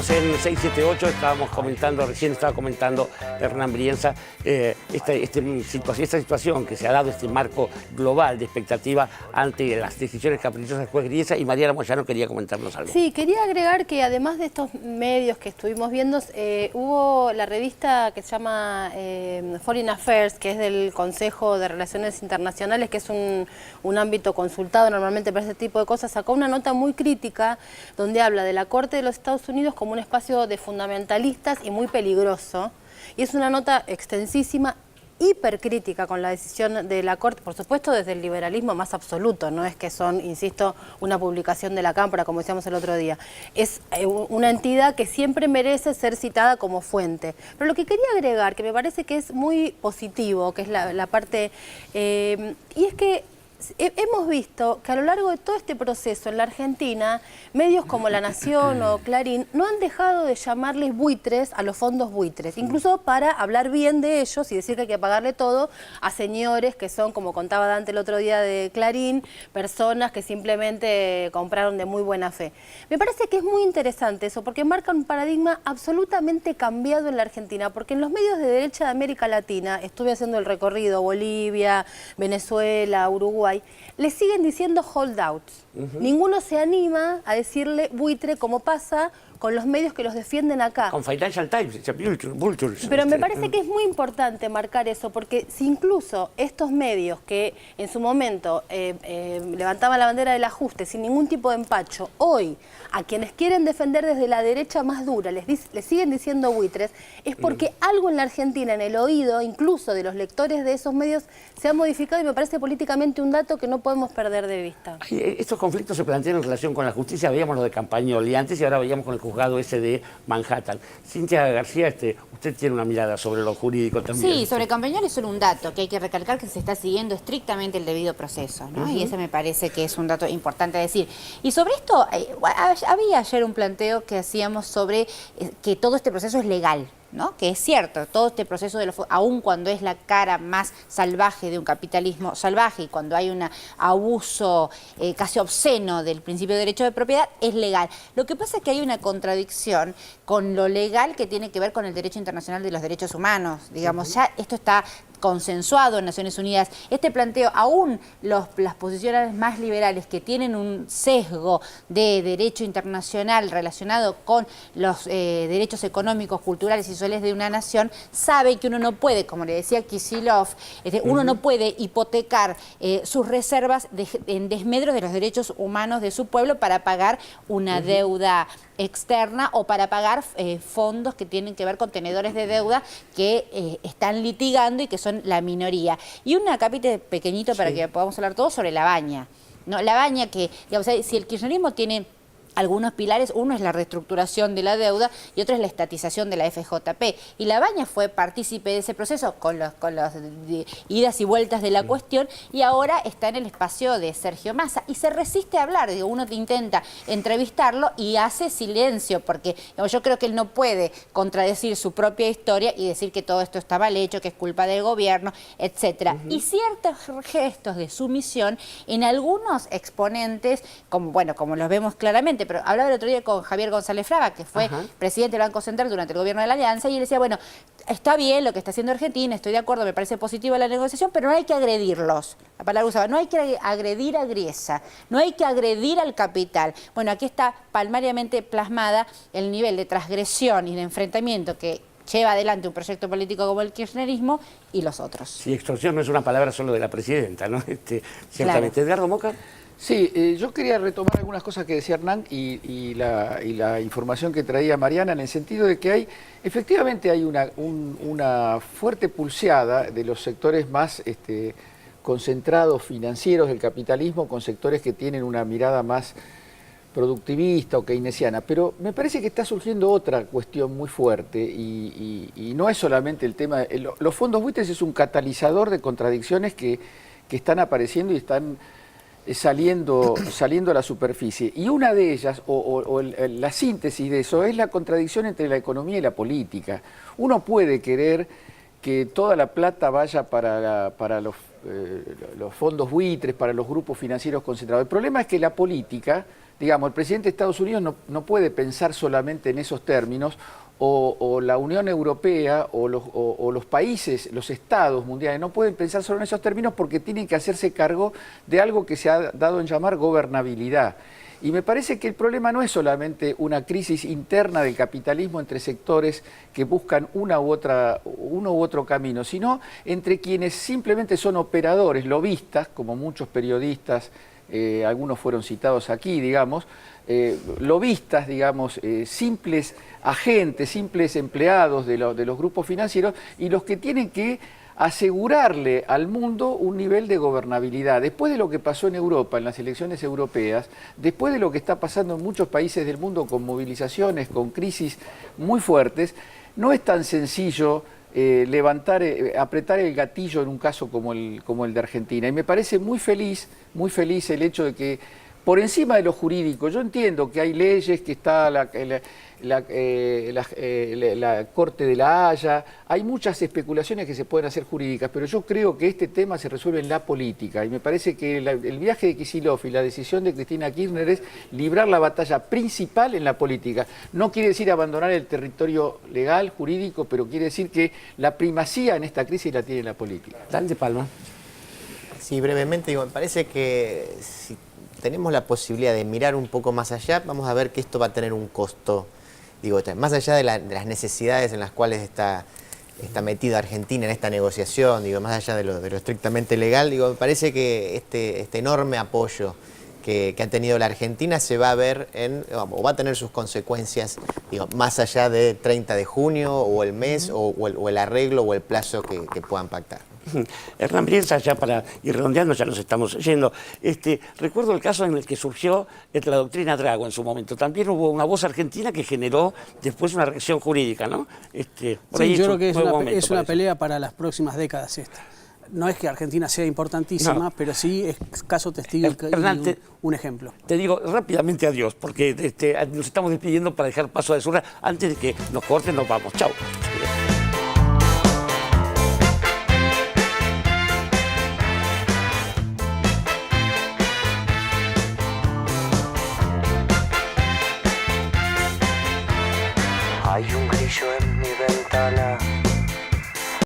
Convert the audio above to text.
Seguimos en 678, recién estaba comentando Hernán Brienza, esta situación que se ha dado, este marco global de expectativa ante las decisiones caprichosas del juez Griesa, y Mariana Moyano quería comentarnos algo. Sí, quería agregar que además de estos medios que estuvimos viendo, hubo la revista que se llama Foreign Affairs, que es del Consejo de Relaciones Internacionales, que es un ámbito consultado normalmente para este tipo de cosas, sacó una nota muy crítica donde habla de la Corte de los Estados Unidos como un espacio de fundamentalistas y muy peligroso. Y es una nota extensísima, hipercrítica con la decisión de la Corte, por supuesto desde el liberalismo más absoluto, no es que son, insisto, una publicación de la Cámpora, como decíamos el otro día. Es una entidad que siempre merece ser citada como fuente. Pero lo que quería agregar, que me parece que es muy positivo, que es la parte, y es que hemos visto que a lo largo de todo este proceso en la Argentina, medios como La Nación o Clarín no han dejado de llamarles buitres a los fondos buitres, incluso para hablar bien de ellos y decir que hay que pagarle todo a señores que son, como contaba Dante el otro día de Clarín, personas que simplemente compraron de muy buena fe. Me parece que es muy interesante eso, porque marca un paradigma absolutamente cambiado en la Argentina, porque en los medios de derecha de América Latina, estuve haciendo el recorrido, Bolivia, Venezuela, Uruguay, le siguen diciendo holdouts. Ninguno se anima a decirle buitre como pasa con los medios que los defienden acá. Con Financial Times, Vultures. Pero me parece que es muy importante marcar eso, porque si incluso estos medios que en su momento levantaban la bandera del ajuste sin ningún tipo de empacho, hoy a quienes quieren defender desde la derecha más dura les siguen diciendo buitres, es porque algo en la Argentina, en el oído incluso de los lectores de esos medios, se ha modificado, y me parece políticamente un dato que no podemos perder de vista. Estos conflictos se plantean en relación con la justicia. Veíamos lo de Campagnoli antes y ahora veíamos con el juzgado ese de Manhattan. Cintia García, usted tiene una mirada sobre lo jurídico también. Sí, sobre Campagnoli es solo un dato, que hay que recalcar que se está siguiendo estrictamente el debido proceso, ¿no? Y ese me parece que es un dato importante a decir. Y sobre esto, había ayer un planteo que hacíamos sobre que todo este proceso es legal, ¿no? Que es cierto, todo este proceso, aun cuando es la cara más salvaje de un capitalismo salvaje y cuando hay un abuso casi obsceno del principio de derecho de propiedad, es legal. Lo que pasa es que hay una contradicción con lo legal que tiene que ver con el derecho internacional de los derechos humanos. Digamos, ya esto está consensuado en Naciones Unidas. Este planteo, aún las posiciones más liberales que tienen un sesgo de derecho internacional relacionado con los derechos económicos, culturales y sociales de una nación, saben que uno no puede, como le decía Kicillof, uno no puede hipotecar sus reservas en desmedro de los derechos humanos de su pueblo para pagar una deuda externa o para pagar fondos que tienen que ver con tenedores de deuda que están litigando y que son la minoría. Y un capítulo pequeñito para que podamos hablar todo sobre la baña, ¿no? La baña que, digamos, si el kirchnerismo tiene algunos pilares, uno es la reestructuración de la deuda y otro es la estatización de la FJP. Y La Baña fue partícipe de ese proceso con las idas y vueltas de la cuestión, y ahora está en el espacio de Sergio Massa y se resiste a hablar. Digo, uno intenta entrevistarlo y hace silencio, porque digamos, yo creo que él no puede contradecir su propia historia y decir que todo esto está mal hecho, que es culpa del gobierno, etcétera. Y ciertos gestos de sumisión en algunos exponentes, como los vemos claramente, pero hablaba el otro día con Javier González Fraga, que fue presidente del Banco Central durante el gobierno de la Alianza, y él decía, bueno, está bien lo que está haciendo Argentina, estoy de acuerdo, me parece positiva la negociación, pero no hay que agredirlos. La palabra usaba, no hay que agredir a Griesa, no hay que agredir al capital. Bueno, aquí está palmariamente plasmada el nivel de transgresión y de enfrentamiento que lleva adelante un proyecto político como el kirchnerismo y los otros. Sí, extorsión no es una palabra solo de la presidenta, ¿no? Ciertamente. Claro. Edgardo Moca. Sí, yo quería retomar algunas cosas que decía Hernán y la información que traía Mariana, en el sentido de que efectivamente hay una fuerte pulseada de los sectores más concentrados financieros del capitalismo con sectores que tienen una mirada más productivista o keynesiana, pero me parece que está surgiendo otra cuestión muy fuerte y no es solamente el tema, los fondos buitres es un catalizador de contradicciones que están apareciendo y están saliendo a la superficie. Y una de ellas, la síntesis de eso, es la contradicción entre la economía y la política. Uno puede querer que toda la plata vaya para los fondos buitres, para los grupos financieros concentrados. El problema es que la política digamos, el presidente de Estados Unidos no puede pensar solamente en esos términos, o la Unión Europea o los países, los estados mundiales no pueden pensar solo en esos términos porque tienen que hacerse cargo de algo que se ha dado en llamar gobernabilidad. Y me parece que el problema no es solamente una crisis interna del capitalismo entre sectores que buscan uno u otro camino, sino entre quienes simplemente son operadores, lobistas, como muchos periodistas, algunos fueron citados aquí, digamos, lobistas, digamos, simples agentes, simples empleados de los grupos financieros, y los que tienen que asegurarle al mundo un nivel de gobernabilidad. Después de lo que pasó en Europa, en las elecciones europeas, después de lo que está pasando en muchos países del mundo con movilizaciones, con crisis muy fuertes, no es tan sencillo apretar el gatillo en un caso como el de Argentina. Y me parece muy feliz el hecho de que, por encima de lo jurídico, yo entiendo que hay leyes, que está la Corte de la Haya, hay muchas especulaciones que se pueden hacer jurídicas, pero yo creo que este tema se resuelve en la política, y me parece que el viaje de Kicillof y la decisión de Cristina Kirchner es librar la batalla principal en la política. No quiere decir abandonar el territorio legal, jurídico, pero quiere decir que la primacía en esta crisis la tiene la política. Dale, Palma. Sí, brevemente, digo, me parece que si tenemos la posibilidad de mirar un poco más allá, vamos a ver que esto va a tener un costo, digo, más allá de las necesidades en las cuales está metida Argentina en esta negociación, digo, más allá de lo estrictamente legal, digo, me parece que este enorme apoyo que ha tenido la Argentina se va a ver o va a tener sus consecuencias, digo, más allá de 30 de junio o el mes o el arreglo o el plazo que puedan pactar. Hernán Brienza, ya para ir redondeando, ya nos estamos yendo. Recuerdo el caso en el que surgió la doctrina Drago en su momento. También hubo una voz argentina que generó después una reacción jurídica, ¿no? Por ahí sí, yo creo que es una eso. pelea para las próximas décadas esta. No es que Argentina sea importantísima, no, pero sí es caso testigo Hernán, y un ejemplo. Te digo rápidamente adiós, porque nos estamos despidiendo para dejar paso a Desurra. Antes de que nos corten, nos vamos. Chau.